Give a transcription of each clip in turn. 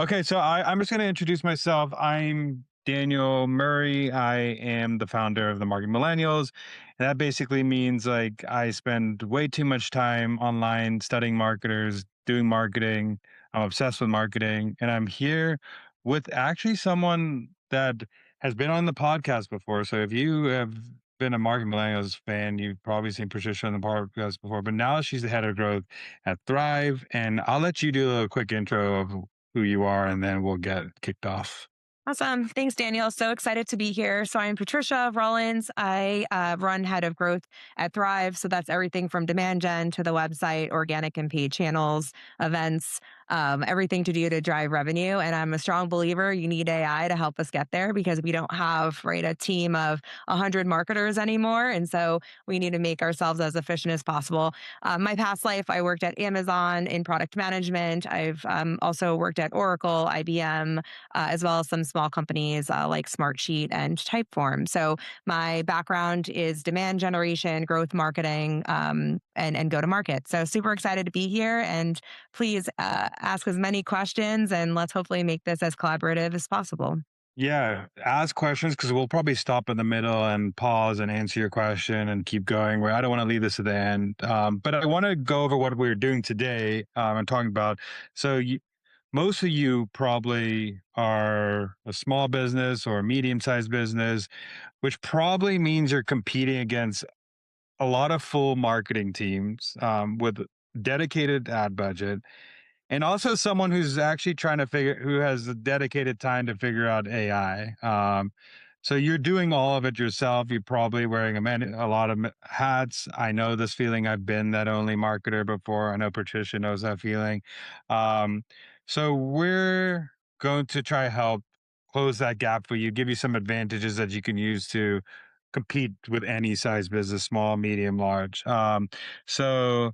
Okay, so I'm just going to introduce myself. I'm Daniel Murray. I am the founder of the Marketing Millennials. And that basically means like I spend way too much time online studying marketers, doing marketing. I'm obsessed with marketing. And I'm here with actually someone that has been on the podcast before. So if you have been a Marketing Millennials fan, you've probably seen Patricia on the podcast before, but now she's the head of growth at Thryv. And I'll let you do a little quick intro of who you are, and then we'll get kicked off. Awesome. Thanks, Daniel. So excited to be here. So I'm Patricia Rollins. I run head of growth at Thryv. So that's everything from demand gen to the website, organic and paid channels, events, everything to do to drive revenue. And I'm a strong believer you need AI to help us get there because we don't have a team of 100 marketers anymore. And so we need to make ourselves as efficient as possible. My past life, I worked at Amazon in product management. I've also worked at Oracle, IBM, as well as some small companies like Smartsheet and Typeform. So my background is demand generation, growth marketing, and go to market. So super excited to be here. And please ask as many questions, and let's hopefully make this as collaborative as possible. Yeah, ask questions because we'll probably stop in the middle and pause and answer your question and keep going. Where I don't want to leave this to the end, but I want to go over what we're doing today and talking about. So, most of you probably are a small business or a medium-sized business, which probably means you're competing against a lot of full marketing teams with dedicated ad budget. And also someone who's actually trying to who has a dedicated time to figure out AI. So you're doing all of it yourself. You're probably wearing a lot of hats. I know this feeling. I've been that only marketer before. I know Patricia knows that feeling. Um, so we're going to try help close that gap for you, give you some advantages that you can use to compete with any size business, small, medium, large. So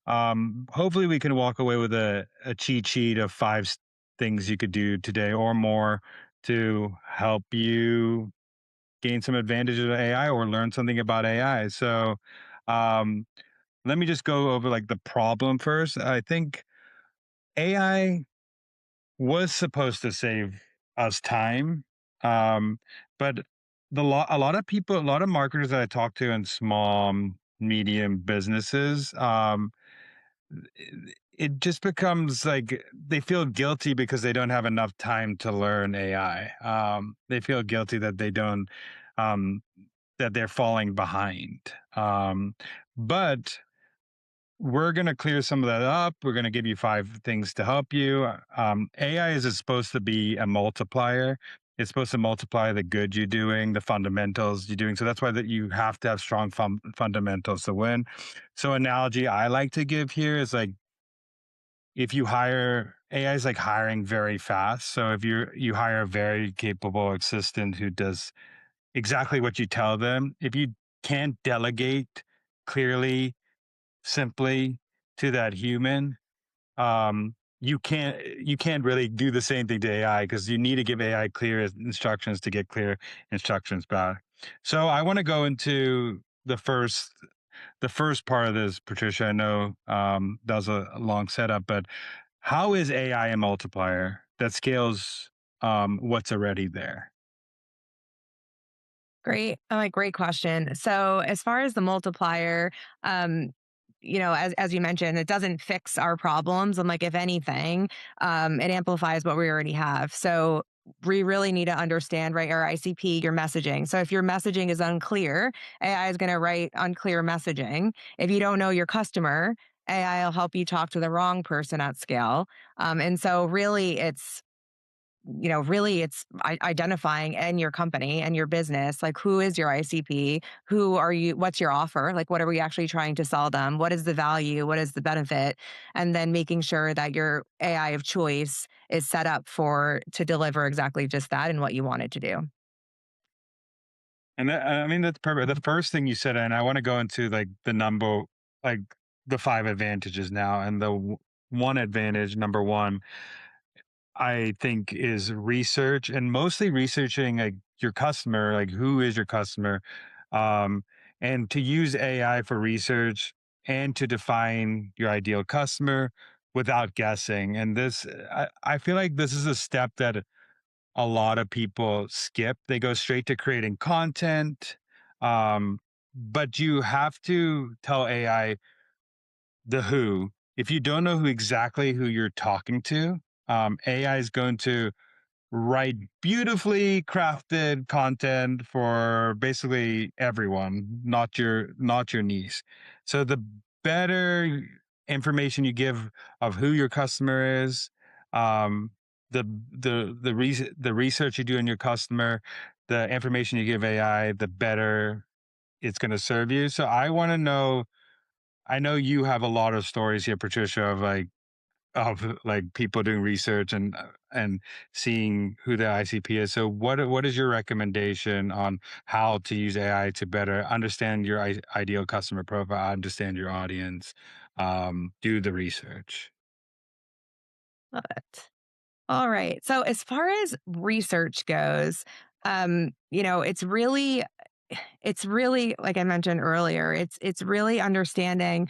hopefully we can walk away with a cheat sheet of things you could do today or more to help you gain some advantages of AI or learn something about AI. So um, let me just go over like the problem first. I think AI was supposed to save us time, um, but a lot of people, a lot of marketers that I talk to in small, medium businesses, it just becomes like they feel guilty because they don't have enough time to learn AI. They feel guilty that they don't, um, that they're falling behind. But we're going to clear some of that up. We're going to give you five things to help you. AI is supposed to be a multiplier. It's supposed to multiply the good you're doing, the fundamentals you're doing. So that's why that you have to have strong fundamentals to win. So analogy I like to give here is like if you hire AI is like hiring very fast. So if you hire a very capable assistant who does exactly what you tell them, if you can't delegate clearly, simply to that human, you can't really do the same thing to AI because you need to give AI clear instructions to get clear instructions back. So I want to go into the first part of this, Patricia. I know that was a long setup, but how is AI a multiplier that scales what's already there? Great question. So as far as the multiplier, um, as you mentioned, it doesn't fix our problems. And like, if anything, it amplifies what we already have. So we really need to understand, right, our ICP, your messaging. So if your messaging is unclear, AI is going to write unclear messaging. If you don't know your customer, AI will help you talk to the wrong person at scale. And so really it's identifying in your company and your business, like who is your ICP, who are you, what's your offer, like what are we actually trying to sell them, what is the value, what is the benefit, and then making sure that your AI of choice is set up for to deliver exactly just that and what you want it to do. And I mean that's perfect. The first thing you said, and I want to go into like like the five advantages now, and one advantage, number one, I think is research and mostly researching like your customer, like who is your customer, um, and to use AI for research and to define your ideal customer. without guessing. And I feel like this is a step that a lot of people skip. They go straight to creating content. Um, but you have to tell AI the who. If you don't know who you're talking to, AI is going to write beautifully crafted content for basically everyone, not your niche. So the better information you give of who your customer is, um, the research you do in your customer, the information you give AI, the better it's going to serve you. So I want to know. I know you have a lot of stories here, Patricia, of like people doing research and seeing who the ICP is. So what is your recommendation on how to use AI to better understand your ideal customer profile, understand your audience, do the research? Love it. All right. So as far as research goes, it's really like I mentioned earlier, it's really understanding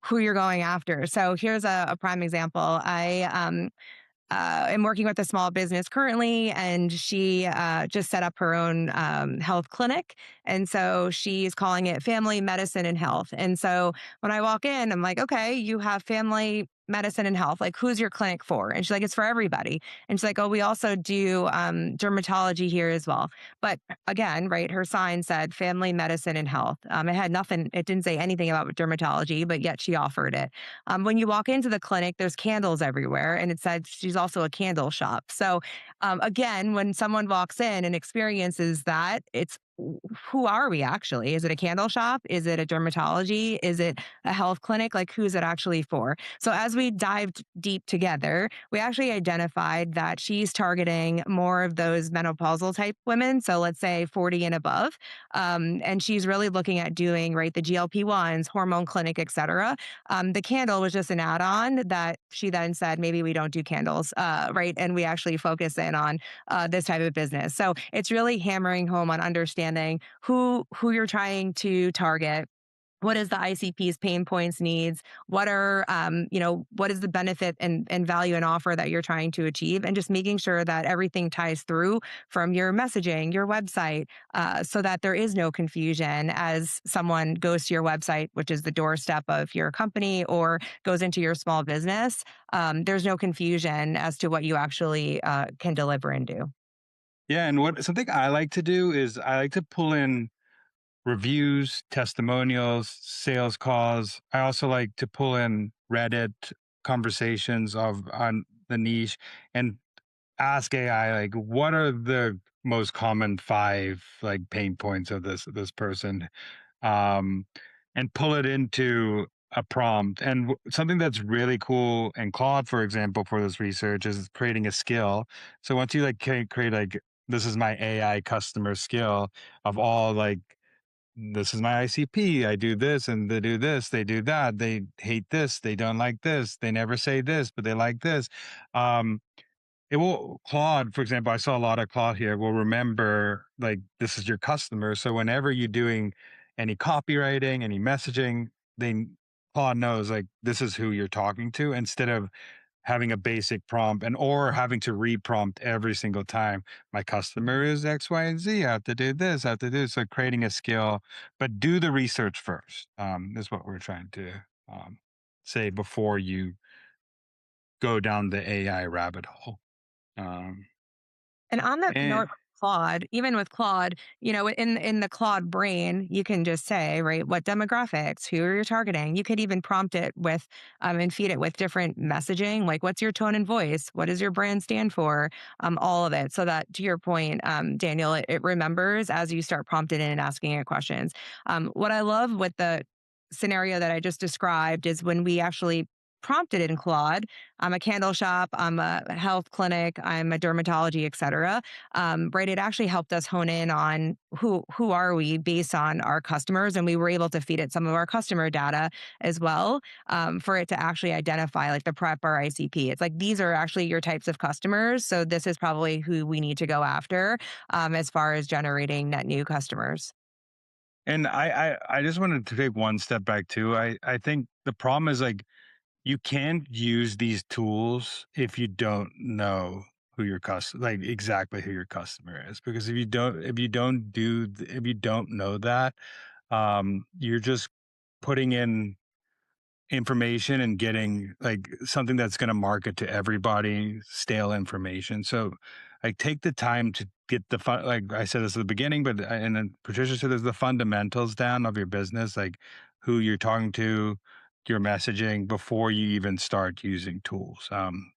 who you're going after. So here's a prime example. I am working with a small business currently, and she just set up her own health clinic. And so she's calling it Family Medicine and Health. And so when I walk in, I'm like, okay, you have family medicine and health. Like, who's your clinic for? And she's like, it's for everybody. And she's like, oh, we also do dermatology here as well. But again, right, her sign said family medicine and health. It had nothing, it didn't say anything about dermatology, but yet she offered it. When you walk into the clinic, there's candles everywhere, and it said she's also a candle shop. So, again, when someone walks in and experiences that, it's who are we actually? Is it a candle shop? Is it a dermatology? Is it a health clinic? Like, who's it actually for? So, as we dived deep together, we actually identified that she's targeting more of those menopausal type women. So, let's say 40 and above. And she's really looking at doing, right, the GLP-1s, hormone clinic, et cetera. The candle was just an add-on that she then said, maybe we don't do candles, right? And we actually focus in on this type of business. So it's really hammering home on understanding who you're trying to target. What is the ICP's pain points, needs? What is the benefit and value and offer that you're trying to achieve? And just making sure that everything ties through from your messaging, your website, so that there is no confusion as someone goes to your website, which is the doorstep of your company, or goes into your small business. There's no confusion as to what you actually can deliver and do. Yeah, and what something I like to do is I like to pull in reviews, testimonials, sales calls. I also like to pull in Reddit conversations of on the niche and ask AI like what are the most common five like pain points of this person, um, and pull it into a prompt. And something that's really cool in Claude, for example, for this research is creating a skill. So once you like create like this is my AI customer skill of all like this is my ICP. I do this and they do this, they do that. They hate this, they don't like this, they never say this, but they like this. Um, it will Claude, for example, I saw a lot of Claude here, will remember like this is your customer. So whenever you're doing any copywriting, any messaging, they Claude knows like this is who you're talking to instead of having a basic prompt and or having to reprompt every single time. My customer is X, Y, and Z. I have to do this, I have to do this. So creating a skill, but do the research first. Is what we're trying to say before you go down the AI rabbit hole. Um, And on that and note, Claude, even with Claude, in the Claude brain, you can just say, right, what demographics, who are you targeting? You could even prompt it with and feed it with different messaging, like what's your tone and voice? What does your brand stand for? All of it. So that to your point, Daniel, it remembers as you start prompting it and asking it questions. What I love with the scenario that I just described is when we actually prompted it in Claude. I'm a candle shop, I'm a health clinic, I'm a dermatology, et cetera. Right. It actually helped us hone in on who are we based on our customers. And we were able to feed it some of our customer data as well, for it to actually identify like the prep or ICP. It's like these are actually your types of customers. So this is probably who we need to go after as far as generating net new customers. I just wanted to take one step back too. I think the problem is like you can't use these tools if you don't know who your customer, like exactly who your customer is, because if you don't know that, you're just putting in information and getting like something that's going to market to everybody stale information. So like take the time to get the fun, like I said this at the beginning, but and then Patricia said there's the fundamentals down of your business, like who you're talking to, your messaging before you even start using tools.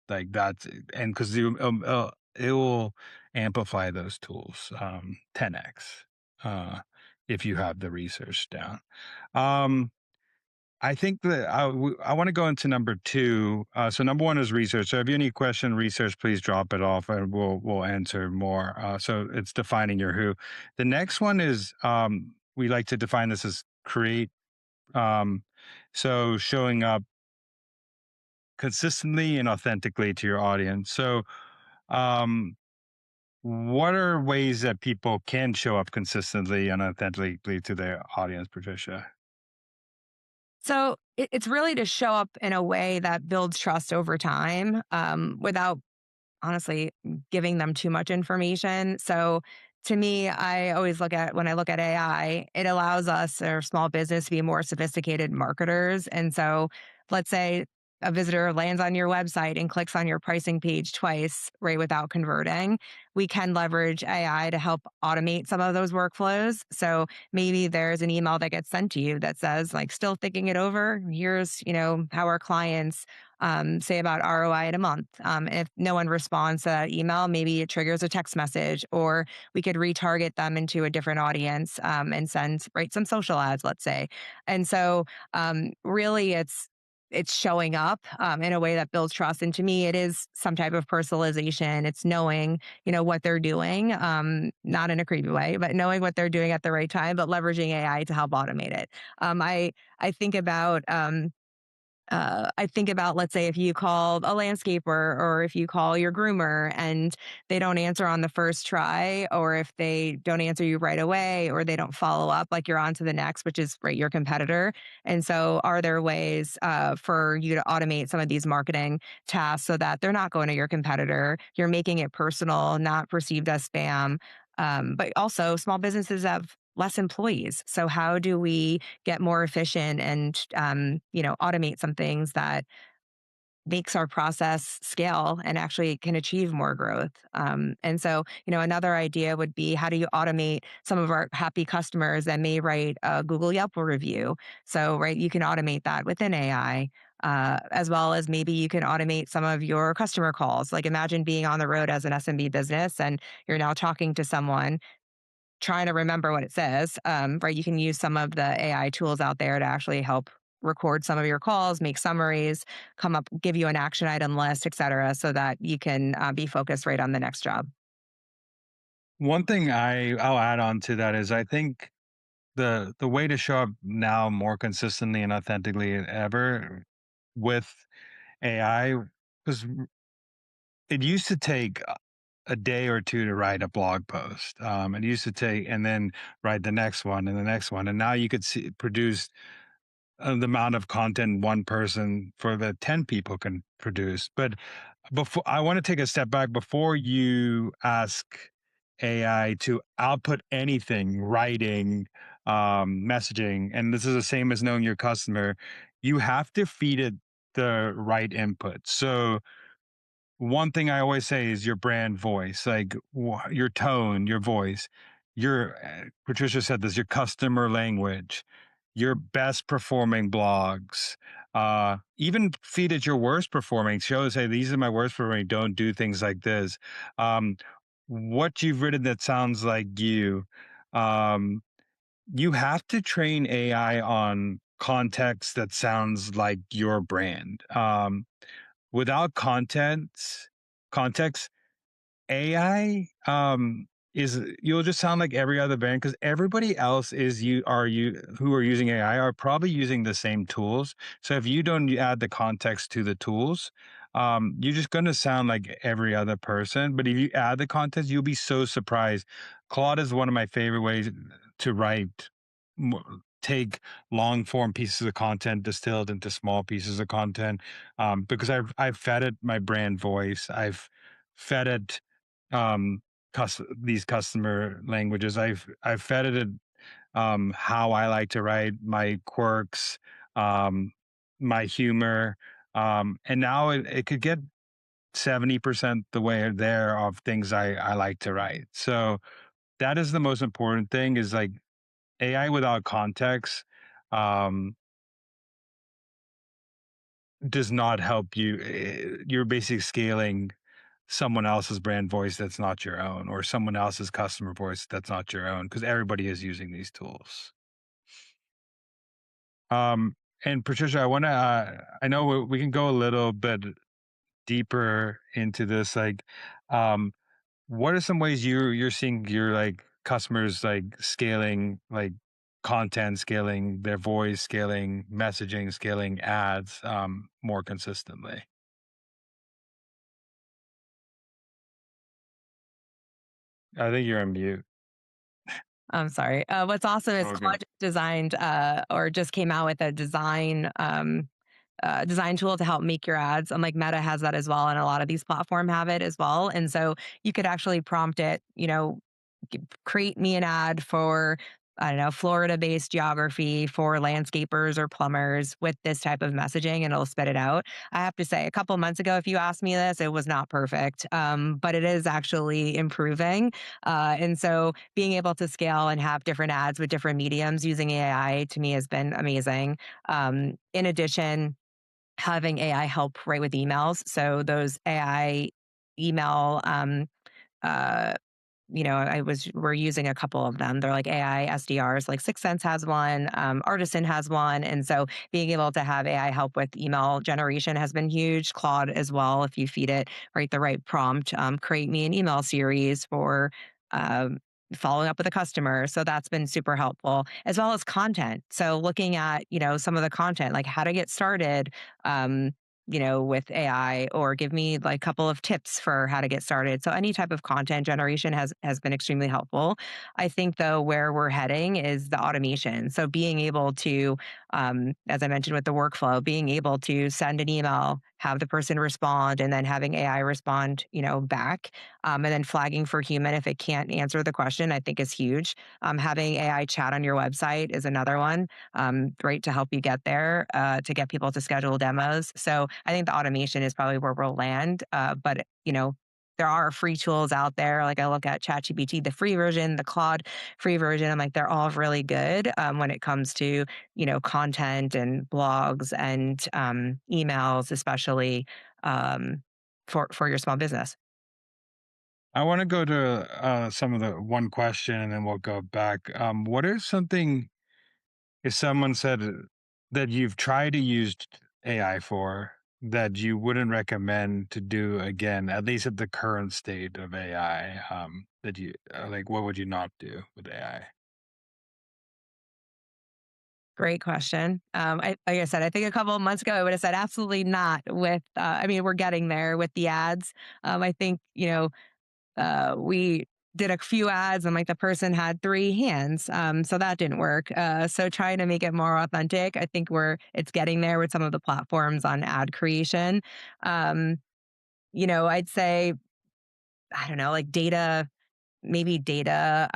Like that's, and because you it will amplify those tools 10x uh if you have the research down. um I think that I want to go into number two. So number one is research. So if you have any question, research, please drop it off, and we'll answer more. So it's defining your who. The next one is we like to define this as create. Um, so showing up consistently and authentically to your audience. So um, what are ways that people can show up consistently and authentically to their audience, Patricia? So it's really to show up in a way that builds trust over time, without honestly giving them too much information. So to me, I always look at when I look at AI, it allows us or small business to be more sophisticated marketers. And so let's say a visitor lands on your website and clicks on your pricing page twice, right, without converting. We can leverage AI to help automate some of those workflows. So maybe there's an email that gets sent to you that says, like, still thinking it over. Here's, how our clients say about ROI in a month. If no one responds to that email, maybe it triggers a text message, or we could retarget them into a different audience and send write some social ads, let's say. And so, really, it's showing up in a way that builds trust. And to me, it is some type of personalization. It's knowing, what they're doing, not in a creepy way, but knowing what they're doing at the right time, but leveraging AI to help automate it. I think about let's say, if you call a landscaper or if you call your groomer and they don't answer on the first try, or if they don't answer you right away, or they don't follow up, like you're on to the next, which is right, your competitor. And so, are there ways for you to automate some of these marketing tasks so that they're not going to your competitor? You're making it personal, not perceived as spam. But also, small businesses have less employees. So, how do we get more efficient and automate some things that makes our process scale and actually can achieve more growth? And so, another idea would be, how do you automate some of our happy customers that may write a Google Yelp review? So, right, you can automate that within AI. As well as maybe you can automate some of your customer calls. Like, imagine being on the road as an SMB business and you're now talking to someone trying to remember what it says, right? You can use some of the AI tools out there to actually help record some of your calls, make summaries, come up, give you an action item list, et cetera, so that you can be focused right on the next job. One thing I'll add on to that is I think the way to show up now more consistently and authentically than ever with AI, because it used to take a day or two to write a blog post. It used to take, and then write the next one and the next one, and now you could see produce the amount of content one person for the 10 people can produce. But before, I want to take a step back before you ask AI to output anything, writing, messaging, and this is the same as knowing your customer. You have to feed it the right input. So one thing I always say is your brand voice, like your tone, your voice, your Patricia said this, your customer language, your best performing blogs, even feed it your worst performing shows. Hey, these are my worst performing. Don't do things like this. Um, what you've written that sounds like you. Um, you have to train AI on context that sounds like your brand. Without context, AI is you'll just sound like every other brand because everybody else is you who are using AI are probably using the same tools. So if you don't add the context to the tools, you're just going to sound like every other person. But if you add the context, you'll be so surprised. Claude is one of my favorite ways to write take long form pieces of content distilled into small pieces of content, because I've fed it my brand voice. I've fed it these customer languages. I've fed it how I like to write, my quirks, um, my humor, and now it could get 70% the way there of things I like to write. So that is the most important thing, is like AI without context um, does not help you. You're basically scaling someone else's brand voice that's not your own, or someone else's customer voice that's not your own, because everybody is using these tools. Um, and Patricia, I know we can go a little bit deeper into this. Like, um, what are some ways you're seeing your like customers like scaling like content, scaling their voice, scaling messaging, scaling ads more consistently? I think you're on mute. I'm sorry. What's awesome is Okay. Claude designed or just came out with a design tool to help make your ads. And like Meta has that as well, and a lot of these platform have it as well. And so you could actually prompt it, create me an ad for, I don't know, Florida based geography for landscapers or plumbers with this type of messaging, and it'll spit it out. I have to say, a couple months ago, if you asked me this, it was not perfect, but it is actually improving. And so being able to scale and have different ads with different mediums using AI to me has been amazing. In addition, having AI help write with emails. So those AI email uh, we're using a couple of them. They're like AI SDRs, like Sixth Sense has one, Artisan has one. And so being able to have AI help with email generation has been huge. Claude as well, if you feed it, write the right prompt, create me an email series for, um, following up with a customer. So that's been super helpful, as well as content. So looking at, some of the content, like how to get started, um, with AI, or give me like a couple of tips for how to get started. So any type of content generation has been extremely helpful. I think though where we're heading is the automation. So being able to, as I mentioned with the workflow, being able to send an email, have the person respond, and then having AI respond, back, and then flagging for human if it can't answer the question, I think is huge. Having AI chat on your website is another one, right, to help you get there, to get people to schedule demos. So I think the automation is probably where we'll land. But there are free tools out there. Like I look at ChatGPT, the free version, the Claude free version. I'm like, they're all really good when it comes to content and blogs and emails, especially um, for your small business. I want to go to some of the one question and then we'll go back. What is something, if someone said that you've tried to use AI for, that you wouldn't recommend to do again, at least at the current state of AI? That you like, what would you not do with AI? Great question. Like I said, I think a couple of months ago, I would have said absolutely not. I mean, we're getting there with the ads. I think we did a few ads, and like the person had three hands, so that didn't work. So trying to make it more authentic, I think it's getting there with some of the platforms on ad creation. Um, I'd say, I don't know, like maybe data.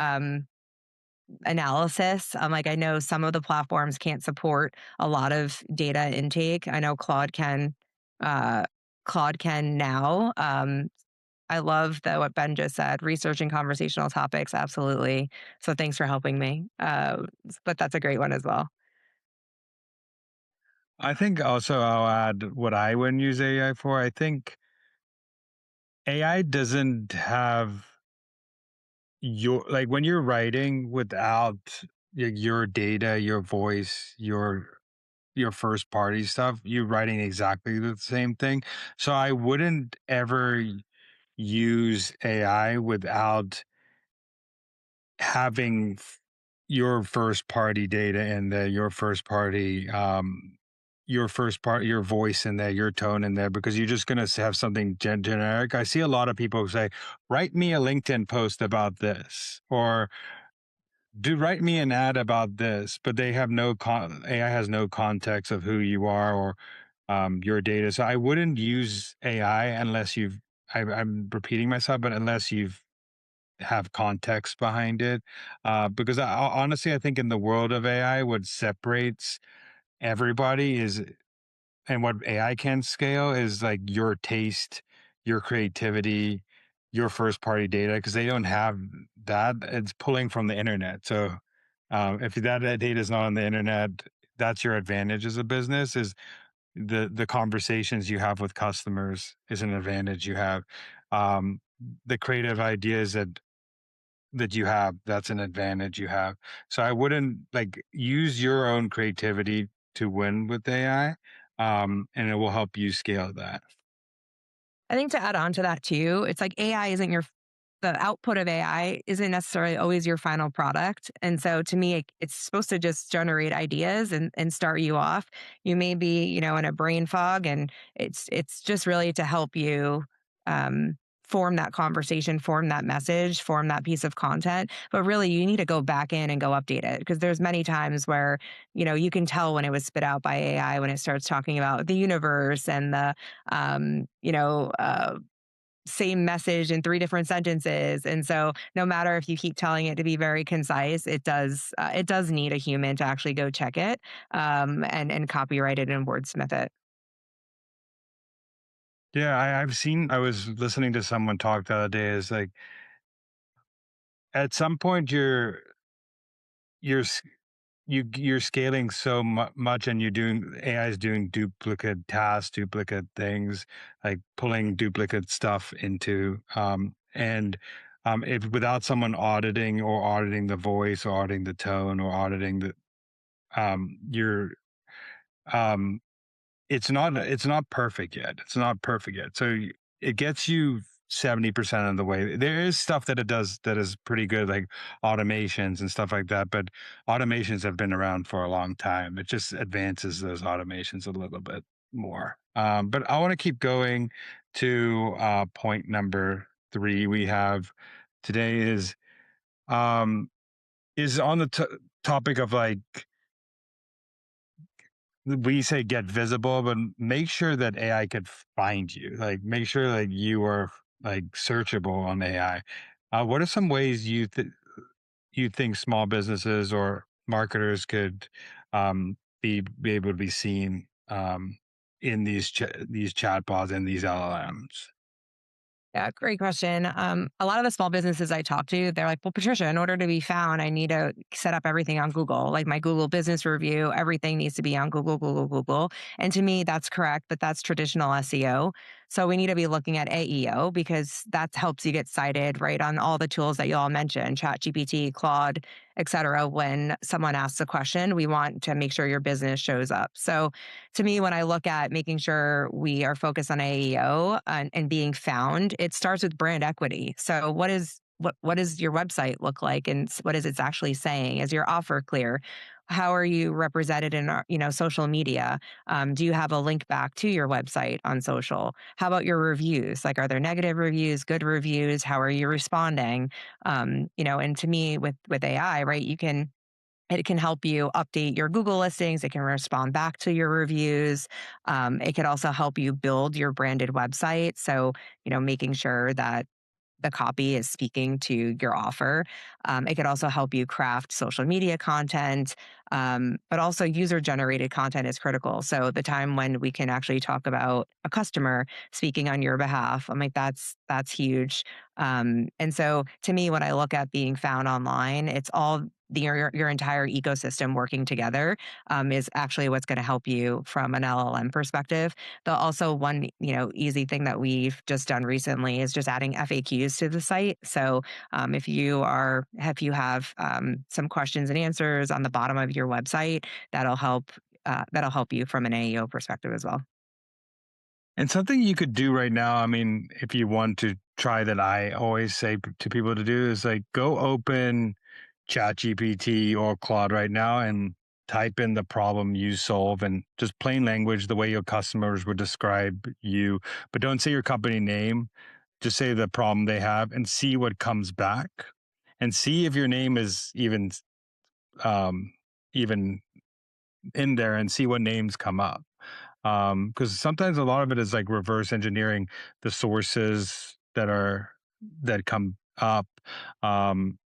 Analysis. Like I know some of the platforms can't support a lot of data intake. I know uh, Claude can now. I love that what Ben just said, researching conversational topics. Absolutely. So thanks for helping me. But that's a great one as well. I think also I'll add what I wouldn't use AI for. I think AI doesn't have your, like when you're writing without your data, your voice, your first party stuff, you're writing exactly the same thing. So I wouldn't ever use AI without having your first party data in there, your first part, your voice in there, your tone in there, because you're just going to have something generic. I see a lot of people say, write me a LinkedIn post about this, or do write me an ad about this, but they have AI has no context of who you are or your data. So I wouldn't use AI unless I'm repeating myself, but unless you've have context behind it. Because honestly, I think in the world of AI, what separates everybody is, and what AI can scale is like your taste, your creativity, your first party data, because they don't have that. It's pulling from the internet. So if that data is not on the internet, that's your advantage as a business. Is the conversations you have with customers is an advantage you have. Um, the creative ideas that you have, that's an advantage you have. So I wouldn't like use your own creativity to win with AI, and it will help you scale that. I think to add on to that too, it's like AI isn't your the output of AI isn't necessarily always your final product. And so to me, it's supposed to just generate ideas and start you off. You may be, in a brain fog, and it's just really to help you um, form that conversation, form that message, form that piece of content. But really, you need to go back in and go update it, because there's many times where, you can tell when it was spit out by AI when it starts talking about the universe and the same message in three different sentences. And so no matter if you keep telling it to be very concise, it does need a human to actually go check it, and copyright it and wordsmith it. Yeah, I was listening to someone talk the other day. Is like at some point you're s- you're scaling so much, and you're doing AI is doing duplicate tasks, duplicate things, like pulling duplicate stuff into and if without someone auditing the voice or auditing the tone or auditing the your um it's not perfect yet. It's not perfect yet. So it gets you 70% of the way. There is stuff that it does that is pretty good, like automations and stuff like that. But automations have been around for a long time. It just advances those automations a little bit more. But I want to keep going to point number three we have today is on the topic of like we say get visible, but make sure that AI could find you. Like make sure that you are like searchable on AI. What are some ways you think small businesses or marketers could be able to be seen in these chatbots and these LLMs? Yeah, great question. A lot of the small businesses I talk to, they're like, well, Patricia, in order to be found, I need to set up everything on Google. Like my Google business review, everything needs to be on Google, Google, Google. And to me, that's correct, but that's traditional SEO. So we need to be looking at AEO, because that helps you get cited right on all the tools that you all mentioned, ChatGPT, Claude, et cetera. When someone asks a question, we want to make sure your business shows up. So to me, when I look at making sure we are focused on AEO and being found, it starts with brand equity. So what does your website look like, and what is it's actually saying? Is your offer clear? How are you represented in our, social media? Do you have a link back to your website on social? How about your reviews? Like, are there negative reviews, good reviews? How are you responding? And to me, with AI, right, it can help you update your Google listings. It can respond back to your reviews. It could also help you build your branded website. So, making sure that the copy is speaking to your offer. It could also help you craft social media content, but also user generated content is critical. So the time when we can actually talk about a customer speaking on your behalf, I'm like, that's huge. And so to me, when I look at being found online, it's all your entire ecosystem working together, is actually what's going to help you from an LLM perspective. The also one, easy thing that we've just done recently is just adding FAQs to the site. So if you have some questions and answers on the bottom of your website, that'll help you from an AEO perspective as well. And something you could do right now, I mean, if you want to try that, I always say to people to do is like go open ChatGPT or Claude right now and type in the problem you solve and just plain language, the way your customers would describe you, but don't say your company name. Just say the problem they have and see what comes back. and see if your name is um, even in there, and see what names come up. Because sometimes a lot of it is like reverse engineering the sources that come up. Um,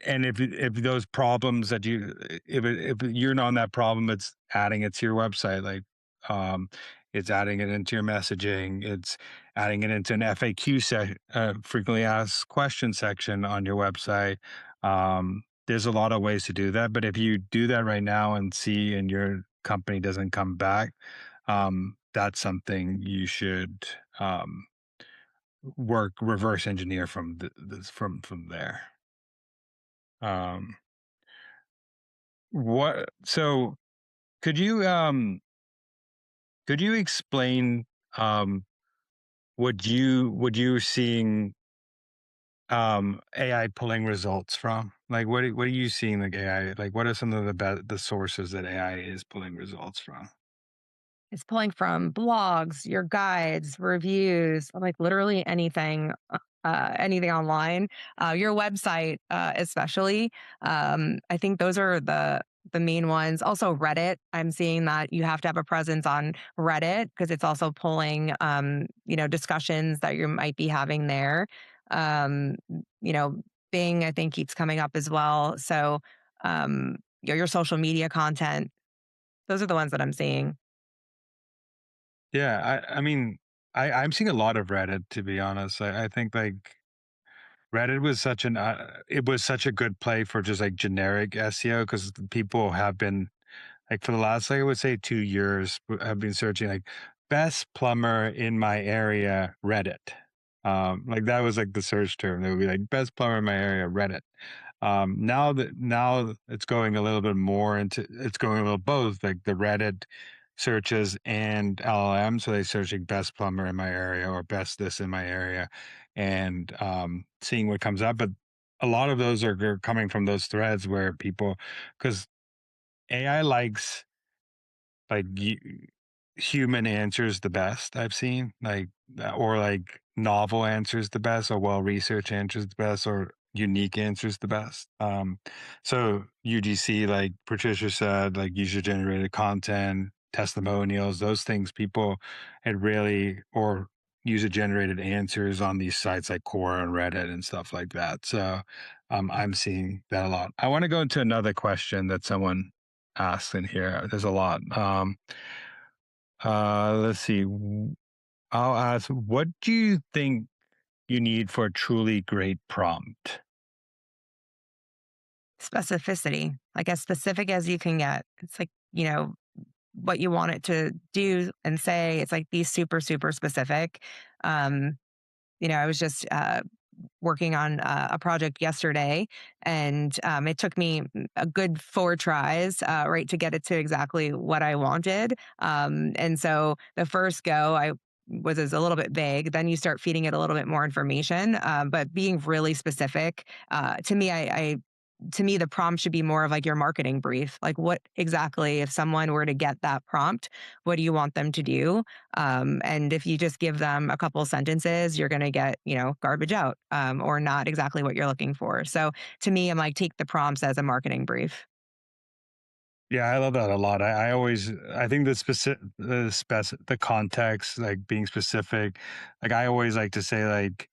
and if those problems that if you're not on that problem, it's adding it to your website, like um it's adding it into your messaging, it's adding it into an FAQ frequently asked question section on your website. There's a lot of ways to do that, but if you do that right now and see and your company doesn't come back, that's something you should work reverse engineer from from there. um What so could you explain um what you seeing AI pulling results from? Like what are you seeing, like AI, like what are some of the sources that AI is pulling results from? It's pulling from blogs, your guides, reviews, like literally anything, anything online, your website, especially. I think those are the main ones. Also, Reddit. I'm seeing that you have to have a presence on Reddit because it's also pulling, discussions that you might be having there. Um, you know, Bing, I think, keeps coming up as well. So, your social media content. Those are the ones that I'm seeing. Yeah, I mean, I'm seeing a lot of Reddit, to be honest. I think like Reddit was it was such a good play for just like generic SEO, because people have been like for the last, like I would say, 2 years, I've been searching like best plumber in my area Reddit. Like that was like the search term. It would be like best plumber in my area Reddit. Now it's going a little bit more into, it's going a little both, like the Reddit searches and LLM. So they searching best plumber in my area or best this in my area, and seeing what comes up. But a lot of those are coming from those threads where people, because AI likes like human answers the best I've seen, like or like novel answers the best, or well researched answers the best, or unique answers the best. So UGC, like Patricia said, like user generated content, testimonials, those things people had really, or user generated answers on these sites like Quora and Reddit and stuff like that. So I'm seeing that a lot. I want to go into another question that someone asked in here. There's a lot. Let's see. I'll ask, what do you think you need for a truly great prompt? Specificity, like as specific as you can get. It's like, what you want it to do and say. It's like be super, super specific. Um, I was just working on a project yesterday, and it took me a good 4 tries, right, to get it to exactly what I wanted. And so the first go, I was is a little bit vague. Then you start feeding it a little bit more information, but being really specific. To me, the prompt should be more of like your marketing brief. Like, what exactly, if someone were to get that prompt, what do you want them to do? And if you just give them a couple sentences, you're going to get, garbage out, or not exactly what you're looking for. So to me, I'm like, take the prompts as a marketing brief. Yeah, I love that a lot. I think the context, like being specific, like I always like to say, like,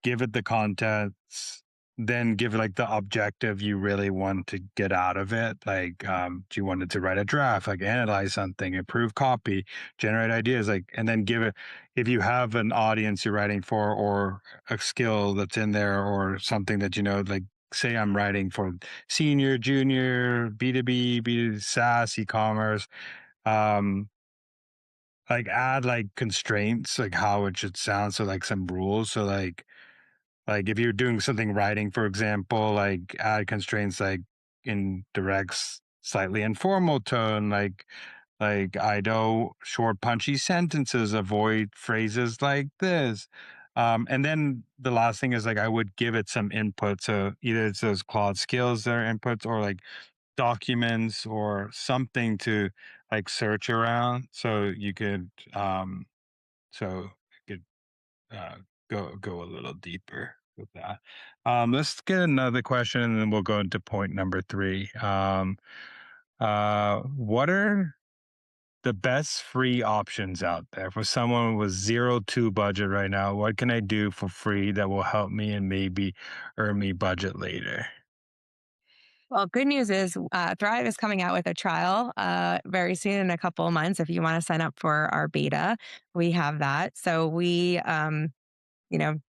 give it the contents, then give it like the objective you really want to get out of it. Like, do you want it to write a draft, like analyze something, improve copy, generate ideas, like, and then give it, if you have an audience you're writing for, or a skill that's in there, or something that, like, say I'm writing for senior, junior, B2B, B2 SaaS, e-commerce, um, like add like constraints, like how it should sound. So like some rules. So like if you're doing something writing, for example, like add constraints like in directs, slightly informal tone, like I know short, punchy sentences, avoid phrases like this. And then the last thing is like I would give it some input. So either it's those Claude skills that are inputs, or like documents or something to like search around. So you could so you could uh go a little deeper with that. Let's get another question, and then we'll go into point number three. What are the best free options out there for someone with zero to budget right now? What can I do for free that will help me and maybe earn me budget later? Well, good news is Thryv is coming out with a trial very soon in a couple of months. If you want to sign up for our beta, we have that. So we,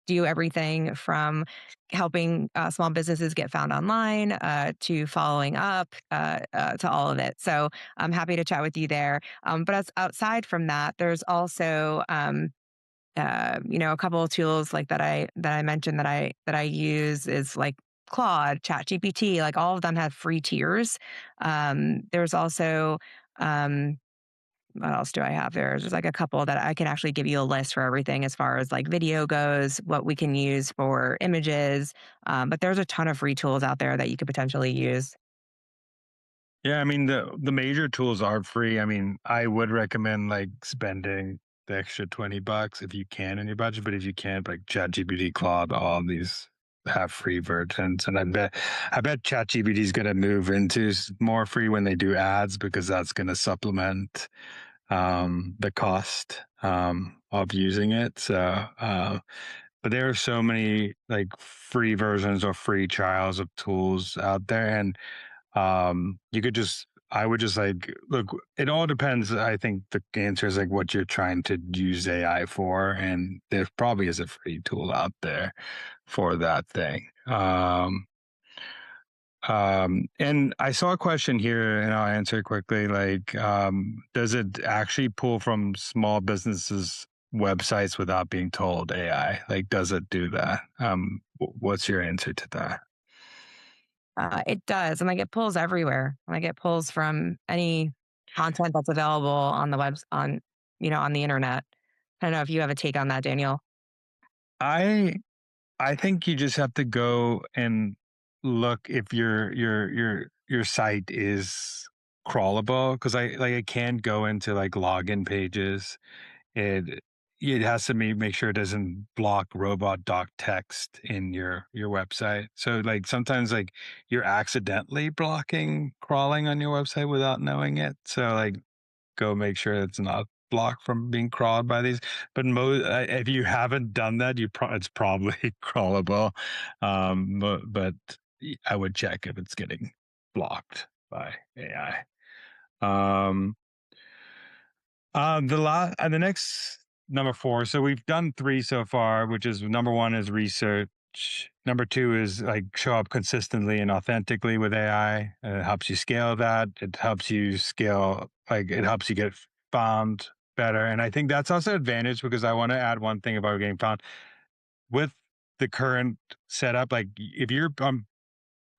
do everything from helping small businesses get found online to following up to all of it. So I'm happy to chat with you there. But outside from that, there's also a couple of tools like that I mentioned that I use is like Claude, ChatGPT, like all of them have free tiers. There's also what else do I have there? There's like a couple that I can actually give you a list for everything as far as like video goes, what we can use for images. But there's a ton of free tools out there that you could potentially use. Yeah, I mean the major tools are free. I mean, I would recommend like spending the extra $20 if you can in your budget, but if you can't, like ChatGPT, Claude, all these have free versions. And I bet ChatGPT is gonna move into more free when they do ads because that's gonna supplement the cost of using it. But there are so many like free versions or free trials of tools out there, and you could just I would just like look, it all depends. I think the answer is like what you're trying to use AI for, and there probably is a free tool out there for that thing. And I saw a question here, and I'll answer it quickly. Like, does it actually pull from small businesses' websites without being told AI? Like, does it do that? What's your answer to that? It does, and like it pulls everywhere. Like it pulls from any content that's available on the webs on the internet. I don't know if you have a take on that, Daniel. I I think you just have to go and look if your site is crawlable, because I can't go into like login pages. It has to make sure it doesn't block robot doc text in your website. So like sometimes like you're accidentally blocking crawling on your website without knowing it. So like go make sure it's not blocked from being crawled by these. But if you haven't done that, it's probably crawlable. But I would check if it's getting blocked by AI. Um, the next number four. So we've done three so far, which is number one is research. Number two is like show up consistently and authentically with AI. It helps you scale that. It helps you scale, like it helps you get found better. And I think that's also an advantage because I want to add one thing about getting found with the current setup. Like if you're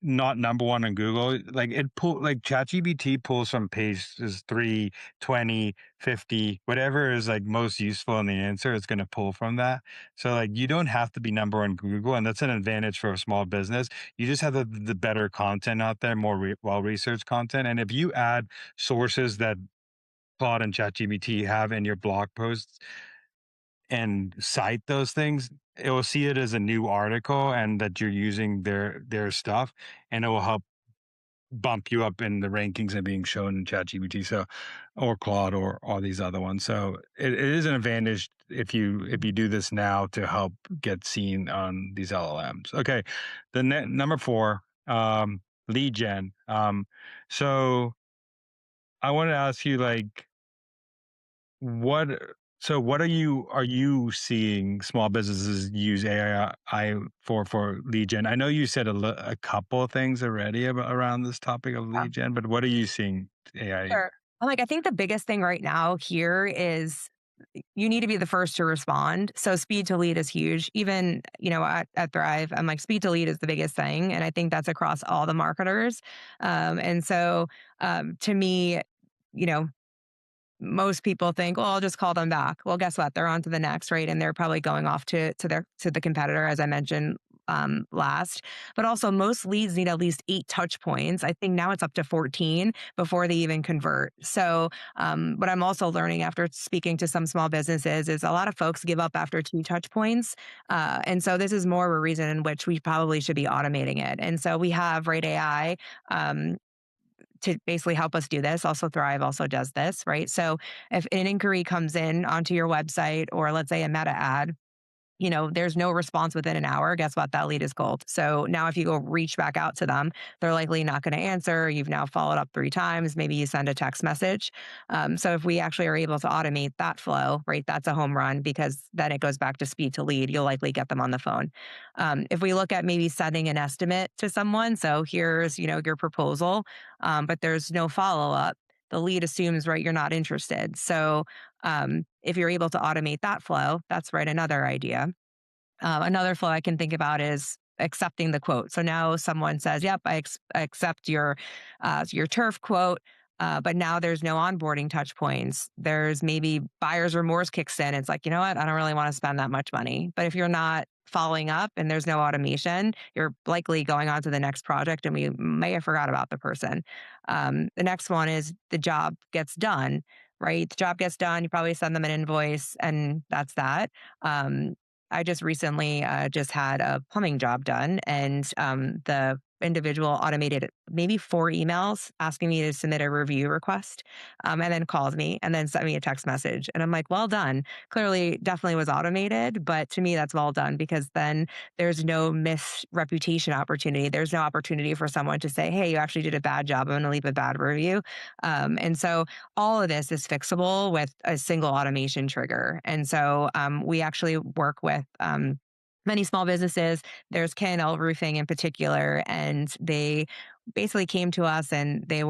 not number one on Google. Like ChatGPT pulls from pages 3, 20, 50, whatever is like most useful in the answer, it's going to pull from that. So like you don't have to be number one Google, and that's an advantage for a small business. You just have the better content out there, more well researched content. And if you add sources that Claude and ChatGPT have in your blog posts and cite those things, it will see it as a new article and that you're using their stuff, and it will help bump you up in the rankings and being shown in ChatGPT, so or Claude or all these other ones. So it is an advantage if you do this now to help get seen on these LLMs. Okay, number four, lead gen. So I want to ask you like what what are you seeing small businesses use AI for lead gen? I know you said a couple of things already around this topic of lead gen, but what are you seeing AI? Sure. I think the biggest thing right now here is you need to be the first to respond. So speed to lead is huge. Even, at Thrive, I'm like speed to lead is the biggest thing. And I think that's across all the marketers. And so to me, you know, most people think, well, I'll just call them back. Well, guess what? They're on to the next, right? And they're probably going off to the competitor, as I mentioned last. But also, most leads need at least 8 touch points. I think now it's up to 14 before they even convert. So, what I'm also learning after speaking to some small businesses is a lot of folks give up after 2 touch points. And so, this is more of a reason in which we probably should be automating it. And so, we have Rate AI. Um, to basically help us do this. Also, Thryv also does this, right? So if an inquiry comes in onto your website, or let's say a meta ad, there's no response within an hour, guess what? That lead is cold. So now if you go reach back out to them, they're likely not going to answer. You've now followed up 3 times. Maybe you send a text message. So if we actually are able to automate that flow, right, that's a home run because then it goes back to speed to lead. You'll likely get them on the phone. If we look at maybe sending an estimate to someone, so here's, your proposal, but there's no follow up. The lead assumes, right, you're not interested. So if you're able to automate that flow, that's right, another idea. Another flow I can think about is accepting the quote. So now someone says, "Yep, I accept your turf quote," but now there's no onboarding touch points. There's maybe buyer's remorse kicks in. It's like, you know what? I don't really want to spend that much money. But if you're not following up and there's no automation, you're likely going on to the next project, and we may have forgot about the person. The next one is the job gets done. Right, the job gets done. You probably send them an invoice, and that's that. Um, I just recently just had a plumbing job done, and the individual automated maybe 4 emails asking me to submit a review request, and then called me and then sent me a text message. And I'm like, well done. Clearly, definitely was automated, but to me, that's well done because then there's no misreputation opportunity. There's no opportunity for someone to say, hey, you actually did a bad job. I'm going to leave a bad review. And so all of this is fixable with a single automation trigger. And so we actually work with many small businesses. There's K&L Roofing in particular, and they basically came to us and they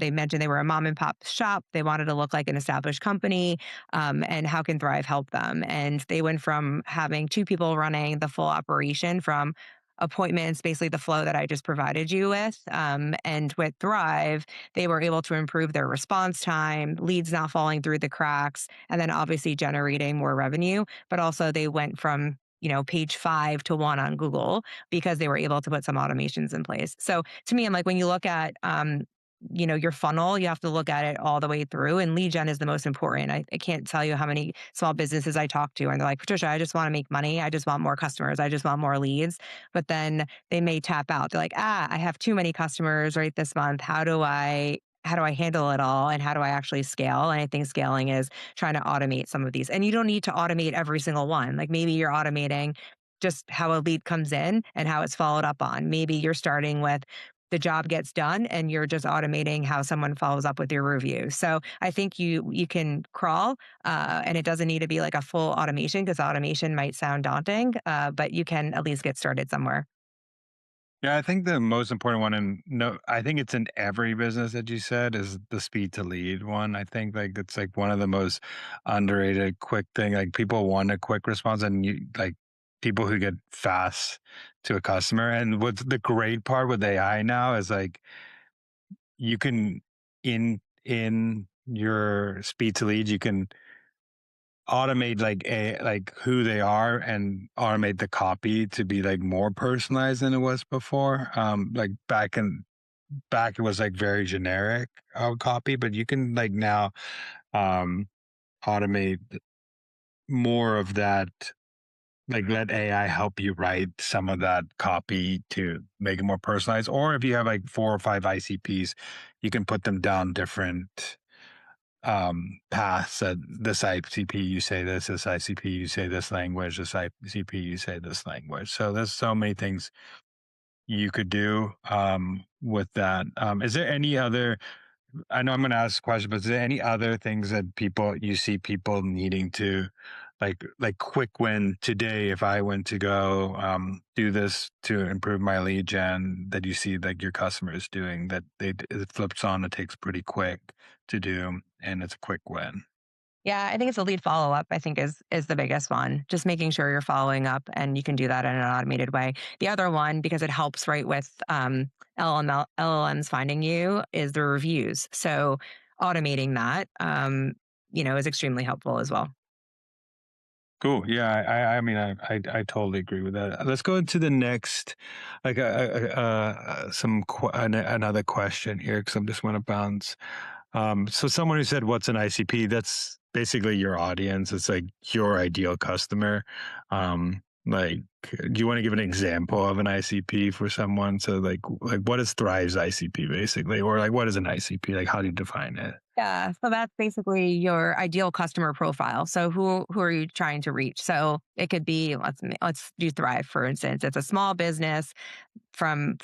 mentioned they were a mom and pop shop. They wanted to look like an established company, and how can Thrive help them? And they went from having 2 people running the full operation from appointments, basically the flow that I just provided you with. And with Thrive, they were able to improve their response time, leads not falling through the cracks, and then obviously generating more revenue. But also, they went from page 5 to 1 on Google because they were able to put some automations in place. So to me, I'm like, when you look at your funnel, you have to look at it all the way through. And lead gen is the most important. I can't tell you how many small businesses I talk to, and they're like, Patricia, I just want to make money. I just want more customers. I just want more leads. But then they may tap out. They're like, I have too many customers right this month. How do I handle it all, and how do I actually scale? And I think scaling is trying to automate some of these. And you don't need to automate every single one. Like maybe you're automating just how a lead comes in and how it's followed up on. Maybe you're starting with the job gets done and you're just automating how someone follows up with your review. So I think you can crawl, and it doesn't need to be like a full automation because automation might sound daunting, but you can at least get started somewhere. Yeah, I think the most important one, and no, I think it's in every business that you said, is the speed to lead one. I think like it's like one of the most underrated quick thing. Like people want a quick response, and you like people who get fast to a customer. And what's the great part with AI now is like you can in your speed to lead, you can automate like who they are and automate the copy to be like more personalized than it was before. Like back it was like very generic copy, but you can like now um automate more of that, like let AI help you write some of that copy to make it more personalized. Or if you have like 4 or 5 ICPs, you can put them down different paths. That this ICP you say this ICP you say this language, this ICP you say this language. So there's so many things you could do with that. Is there any other, I know I'm going to ask a question, but is there any other things that people you see people needing to like quick win today? If I went to go do this to improve my lead gen, that you see like your customers doing that it flips on, it takes pretty quick to do, and it's a quick win. Yeah, I think it's a lead follow up, I think is the biggest one. Just making sure you're following up and you can do that in an automated way. The other one, because it helps right with LLMs finding you, is the reviews. So automating that is extremely helpful as well. Cool. Yeah, I mean, I totally agree with that. Let's go into the next, like, another question here because I'm just want to bounce. So someone who said, "What's an ICP?" That's basically your audience. It's like your ideal customer. Like, do you want to give an example of an ICP for someone? So, like, what is Thrive's ICP basically, or like, what is an ICP? Like, how do you define it? Yeah, so that's basically your ideal customer profile. So who are you trying to reach? So it could be let's do Thrive for instance. It's a small business from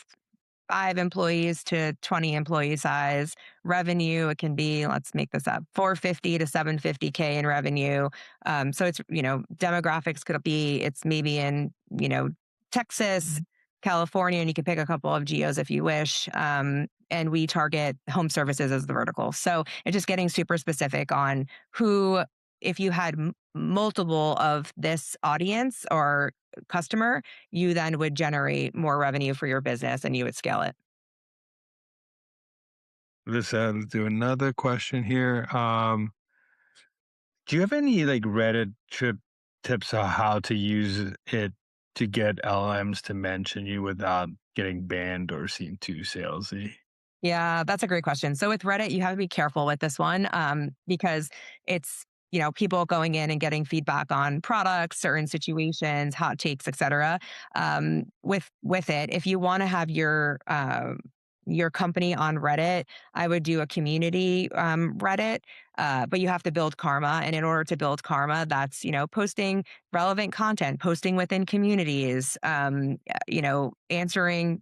5 employees to 20 employee size. Revenue, it can be, let's make this up, 450 to 750K in revenue. So it's, demographics could be, it's maybe in, Texas, California, and you can pick a couple of geos if you wish. And we target home services as the vertical. So it's just getting super specific on who, if you had multiple of this audience or customer, you then would generate more revenue for your business and you would scale it. Let's do another question here. Do you have any like Reddit trip tips on how to use it to get LMs to mention you without getting banned or seem too salesy? Yeah, that's a great question. So with Reddit, you have to be careful with this one because it's people going in and getting feedback on products, certain situations, hot takes, etc. With it, if you want to have your company on Reddit, I would do a community Reddit, but you have to build karma, and in order to build karma, that's posting relevant content, posting within communities, answering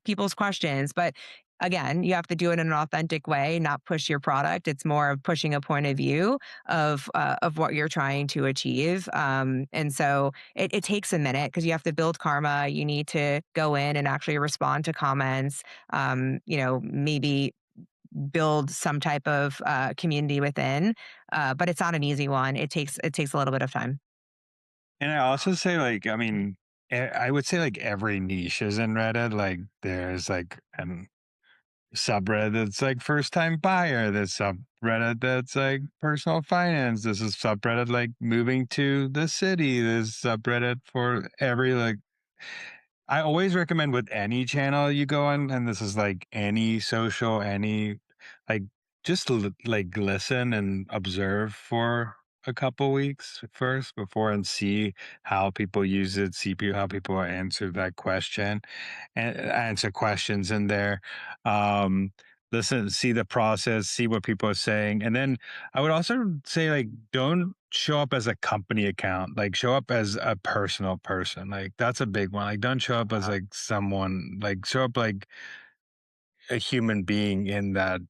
people's questions, but again, you have to do it in an authentic way, not push your product. It's more of pushing a point of view of what you're trying to achieve. And so it takes a minute because you have to build karma. You need to go in and actually respond to comments. Maybe build some type of community within, but it's not an easy one. It takes a little bit of time. And I also say, like, I mean, I would say like every niche is in Reddit. Like, there's like an subreddit that's like first time buyer. There's subreddit that's like personal finance. This is subreddit like moving to the city. There's subreddit for every like I always recommend with any channel you go on, and this is like any social, any like just like listen and observe for a couple weeks first before and see how people use it, see how people answer that question and answer questions in there. Um, listen, see the process, see what people are saying. And then I would also say, like, don't show up as a company account, like, show up as a personal person. Like, that's a big one. Like, don't show up as like someone, like, show up like a human being in that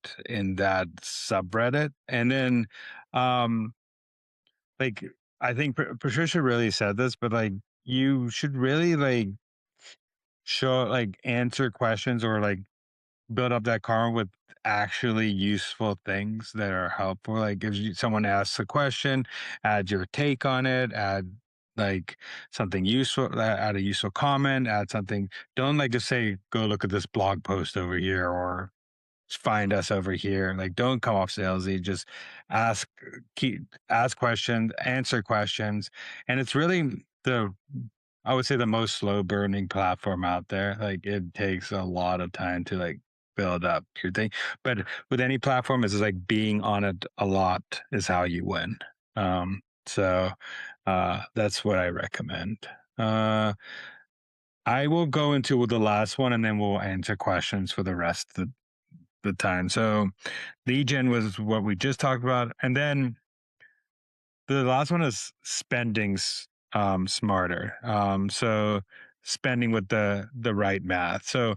subreddit. And then, um, like, I think Patricia really said this, but like, you should really like show like answer questions or like build up that karma with actually useful things that are helpful. Like if someone asks a question, add your take on it, add like something useful, add a useful comment, add something. Don't like just say, go look at this blog post over here or find us over here. Like don't come off salesy. Just ask, keep ask questions, answer questions. And it's really the I would say the most slow burning platform out there. Like it takes a lot of time to like build up your thing. But with any platform, it's just like being on it a lot is how you win. So that's what I recommend. Uh I will go into the last one and then we'll answer questions for the rest of the time. So lead gen was what we just talked about. And then the last one is spending smarter. So spending with the right math. So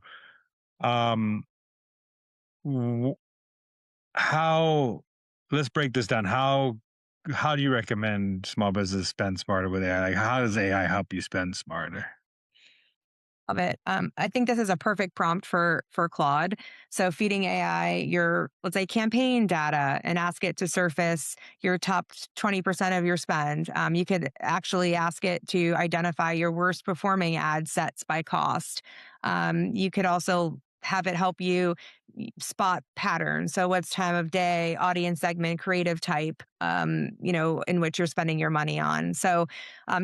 um, w- how? Let's break this down. How do you recommend small business spend smarter with AI? Like, how does AI help you spend smarter? Love it. I think this is a perfect prompt for Claude. So feeding AI your, let's say, campaign data and ask it to surface your top 20% of your spend. You could actually ask it to identify your worst performing ad sets by cost. You could also have it help you spot patterns. So what's time of day, audience segment, creative type, in which you're spending your money on. So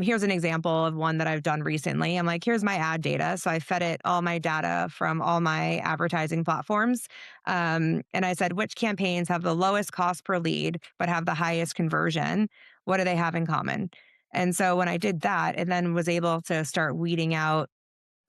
here's an example of one that I've done recently. I'm like, here's my ad data. So I fed it all my data from all my advertising platforms. And I said, which campaigns have the lowest cost per lead, but have the highest conversion? What do they have in common? And so when I did that and then was able to start weeding out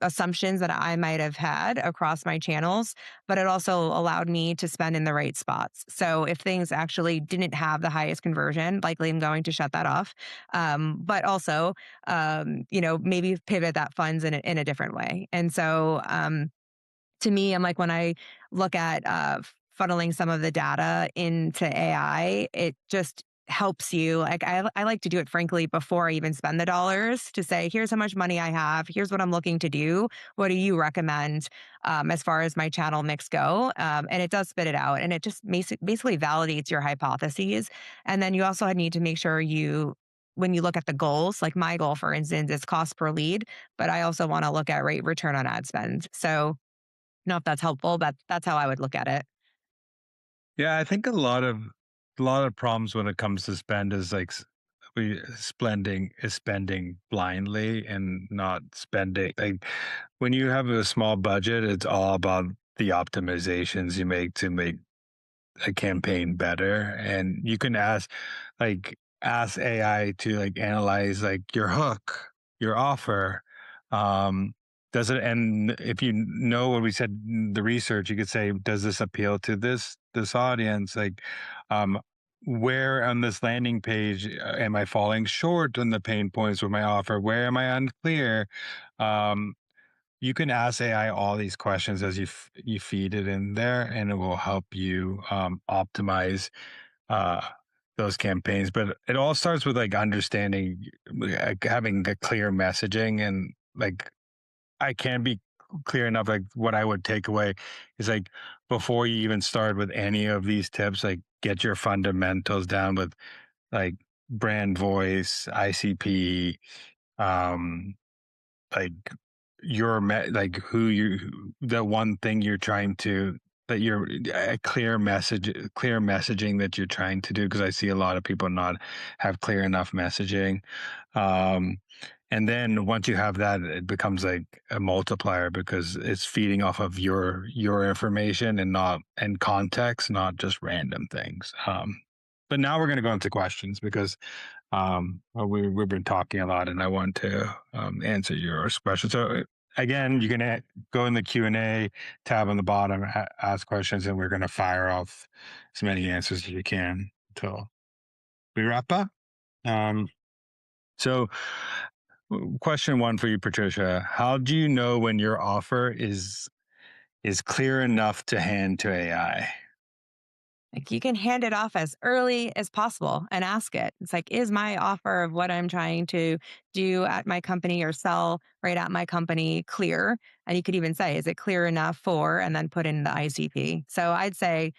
assumptions that I might have had across my channels, but it also allowed me to spend in the right spots. So if things actually didn't have the highest conversion, likely I'm going to shut that off. But also, maybe pivot that funds in a different way. And so, to me, I'm like, when I look at funneling some of the data into AI, it just helps you. Like, I like to do it, frankly, before I even spend the dollars to say, here's how much money I have. Here's what I'm looking to do. What do you recommend as far as my channel mix go? And it does spit it out. And it just basically validates your hypotheses. And then you also need to make sure when you look at the goals, like my goal, for instance, is cost per lead, but I also want to look at rate return on ad spend. So know if that's helpful, but that's how I would look at it. Yeah, I think a lot of problems when it comes to spend is like we spending blindly and not spending like when you have a small budget, it's all about the optimizations you make to make a campaign better. And you can ask AI to like analyze like your hook, your offer. Um, does it, and if you know what we said in the research, you could say, does this appeal to this audience? Like, um, where on this landing page am I falling short on the pain points with my offer? Where am I unclear? Um, you can ask AI all these questions as you feed it in there, and it will help you optimize uh, those campaigns. But it all starts with like understanding, like, having a clear messaging, and like I can be clear enough. Like what I would take away is like before you even start with any of these tips, like get your fundamentals down with like brand voice, ICP, um, like like the one thing you're trying to that you're a clear messaging that you're trying to do, because I see a lot of people not have clear enough messaging. um and then once you have that, it becomes like a multiplier because it's feeding off of your information and context, not just random things. But now we're going to go into questions because we've been talking a lot, and I want to answer your question. So again, you can go in the Q&A tab on the bottom, ask questions, and we're going to fire off as many answers as you can until we wrap up. Um, so, question one for you, Patricia: how do you know when your offer is clear enough to hand to AI? Like, you can hand it off as early as possible and ask it. It's like, is my offer of what I'm trying to do at my company or sell right at my company clear? And you could even say, is it clear enough for, and then put in the ICP. So I'd say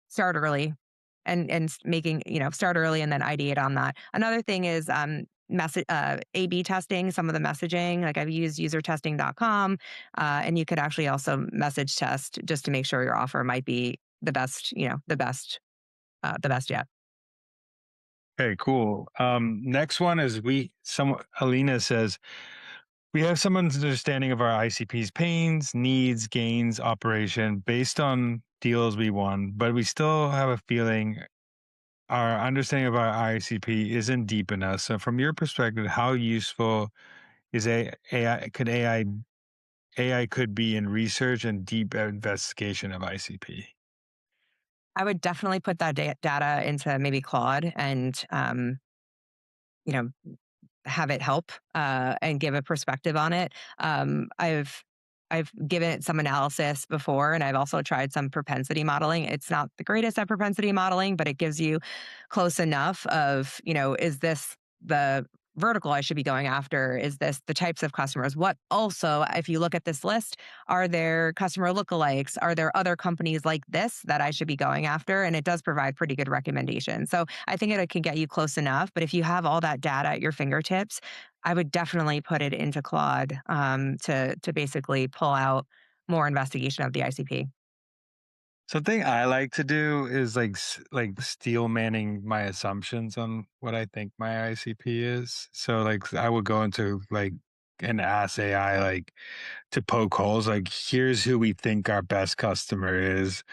start early and making, start early and then ideate on that. Another thing is message A/B testing some of the messaging. Like, I've used usertesting.com, and you could actually also message test just to make sure your offer might be the best, the best yet. Okay, cool. Next one is Alina says, we have someone's understanding of our ICP's pains, needs, gains, operation based on deals we won, but we still have a feeling our understanding of our ICP isn't deep enough. So, from your perspective, how useful is AI? Could AI could be in research and deep investigation of ICP? I would definitely put that data into maybe Claude and, you know, have it help and give a perspective on it. I've given it some analysis before, and I've also tried some propensity modeling. It's not the greatest at propensity modeling, but it gives you close enough of, is this the vertical I should be going after? Is this the types of customers? What also, if you look at this list, are there customer lookalikes? Are there other companies like this that I should be going after? And it does provide pretty good recommendations. So I think it can get you close enough. But if you have all that data at your fingertips, I would definitely put it into Claude to basically pull out more investigation of the ICP. Something I like to do is like steel manning my assumptions on what I think my ICP is. So like I would go into like and ask AI like to poke holes. Like here's who we think our best customer is.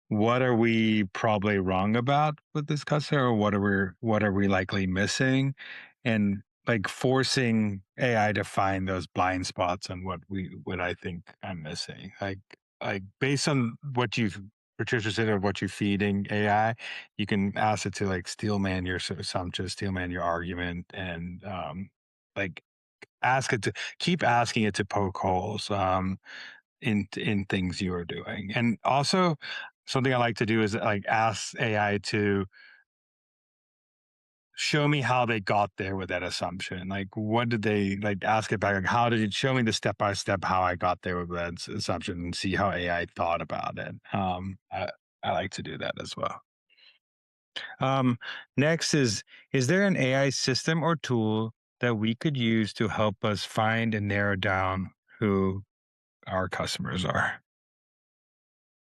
What are we probably wrong about with this customer, or what are we likely missing, and like forcing AI to find those blind spots on what I think I'm missing. Like based on what you've Patricia said of what you're feeding AI, you can ask it to like steelman your assumptions, steelman your argument, and like ask it to keep asking it to poke holes. In things you are doing. And also something I like to do is like ask AI to show me how they got there with that assumption. Like what did they like ask it back like how did it show me the step by step how I got there with that assumption and see how AI thought about it. I like to do that as well. Um Next is there an AI system or tool that we could use to help us find and narrow down who our customers are?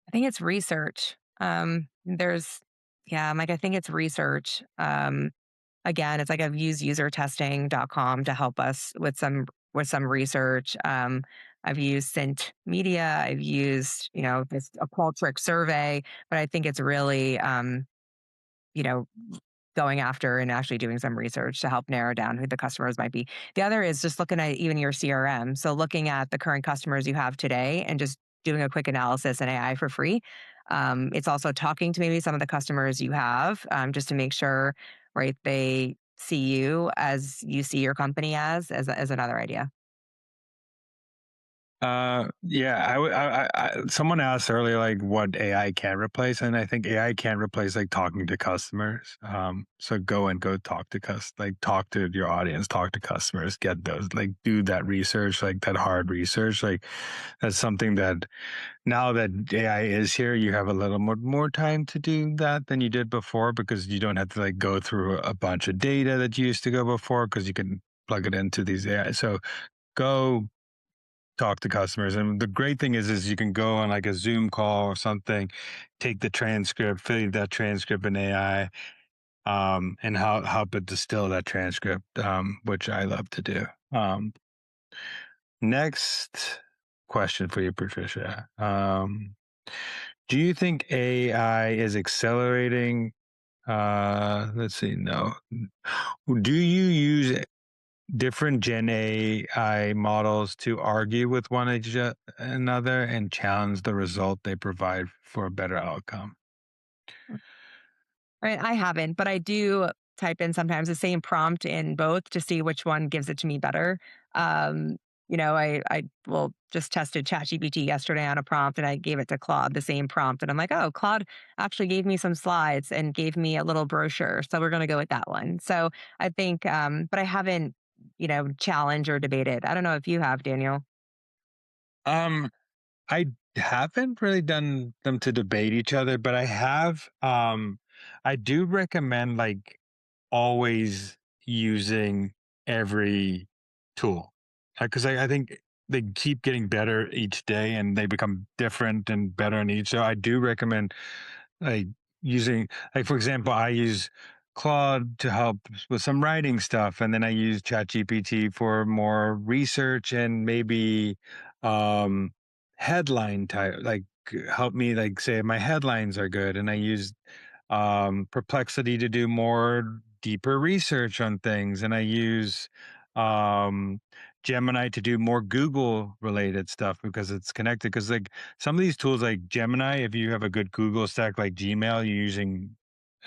I think it's research. Yeah, I'm like, I think it's research. Again, it's like I've used usertesting.com to help us with some research. I've used Scent Media. I've used, this a Qualtrics survey, but I think it's really, you know, going after and actually doing some research to help narrow down who the customers might be. The other is just looking at even your CRM. So looking at the current customers you have today and just doing a quick analysis in AI for free. It's also talking to maybe some of the customers you have, just to make sure, right, they see you as you see your company as another idea. Yeah, someone asked earlier, like what AI can replace, and I think AI can replace like talking to customers. So go talk to like talk to your audience, talk to customers, get those, like do that research, like that hard research. Like that's something that now that AI is here, you have a little more time to do that than you did before because you don't have to like go through a bunch of data that you used to go before because you can plug it into these AI. So go talk to customers. And the great thing is you can go on like a Zoom call or something, take the transcript, feed that transcript in AI, and help it distill that transcript, which I love to do. Next question for you, Patricia. Do you think AI is accelerating? Let's see. No. Do you use different Gen AI models to argue with another and challenge the result they provide for a better outcome? Right, I haven't, but I do type in sometimes the same prompt in both to see which one gives it to me better. Um, I will just tested ChatGPT yesterday on a prompt and I gave it to Claude the same prompt. And I'm like, oh, Claude actually gave me some slides and gave me a little brochure. So we're going to go with that one. So I think, but I haven't, challenged or debated. I don't know if you have, Daniel. Um, I haven't really done them to debate each other, but I do recommend like always using every tool. Because I think they keep getting better each day and they become different and better in each. So I do recommend like using, like for example, I use Claude to help with some writing stuff, and then I use ChatGPT for more research and maybe um headline type, like help me like say my headlines are good, and I use Perplexity to do more deeper research on things, and I use um Gemini to do more Google related stuff because it's connected. Because like some of these tools like Gemini, if you have a good Google stack like Gmail, you're using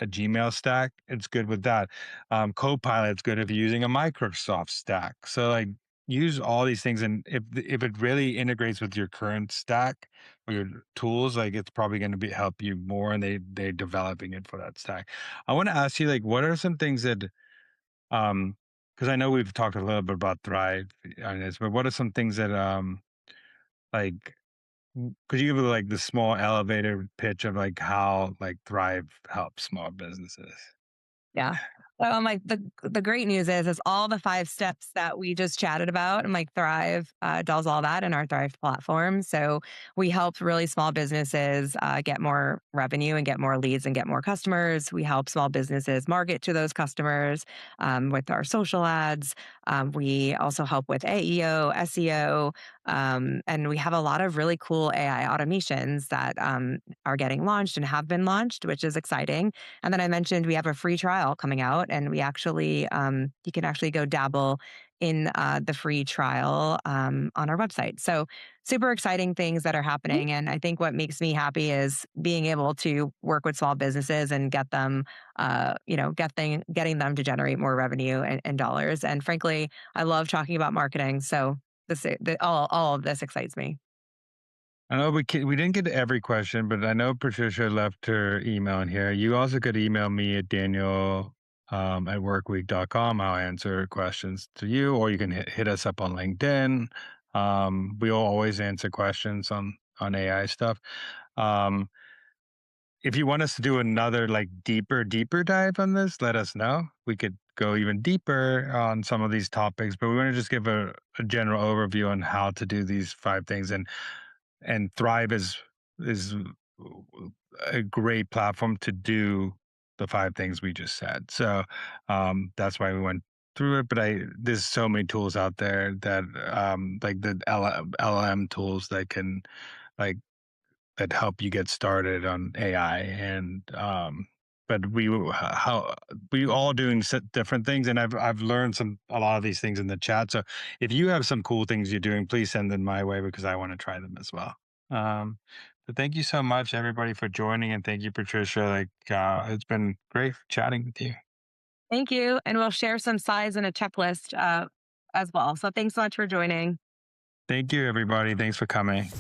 a Gmail stack, it's good with that. Copilot's good if you're using a Microsoft stack. So like use all these things, and if it really integrates with your current stack or your tools, like it's probably going to be help you more, and they're developing it for that stack. I want to ask you like what are some things that because I know we've talked a little bit about Thrive on this, but what are some things that like could you give like the small elevator pitch of like how like Thrive helps small businesses? Yeah. So I'm like, the great news is all the 5 steps that we just chatted about, and like Thrive does all that in our Thrive platform. So we help really small businesses get more revenue and get more leads and get more customers. We help small businesses market to those customers with our social ads. We also help with AEO, SEO, and we have a lot of really cool AI automations that are getting launched and have been launched, which is exciting. And then I mentioned we have a free trial coming out, and we actually you can actually go dabble in the free trial on our website. So super exciting things that are happening, and I think what makes me happy is being able to work with small businesses and get them, getting them to generate more revenue and dollars. And frankly, I love talking about marketing. So all of this excites me. I know we didn't get to every question, but I know Patricia left her email in here. You also could email me at Daniel at workweek.com. I'll answer questions to you, or you can hit us up on LinkedIn. We'll always answer questions on AI stuff. Um, if you want us to do another like deeper dive on this, let us know. We could go even deeper on some of these topics, but we want to just give a general overview on how to do these 5 things. And Thrive is a great platform to do the 5 things we just said. So that's why we went through it. But there's so many tools out there that like the LLM tools that can like that help you get started on AI. And but how we all doing different things, and I've learned a lot of these things in the chat. So if you have some cool things you're doing, please send them my way because I want to try them as well. Um, but thank you so much, everybody, for joining, and thank you, Patricia. It's been great chatting with you. Thank you, and we'll share some size and a checklist as well. So thanks so much for joining. Thank you, everybody. Thanks for coming.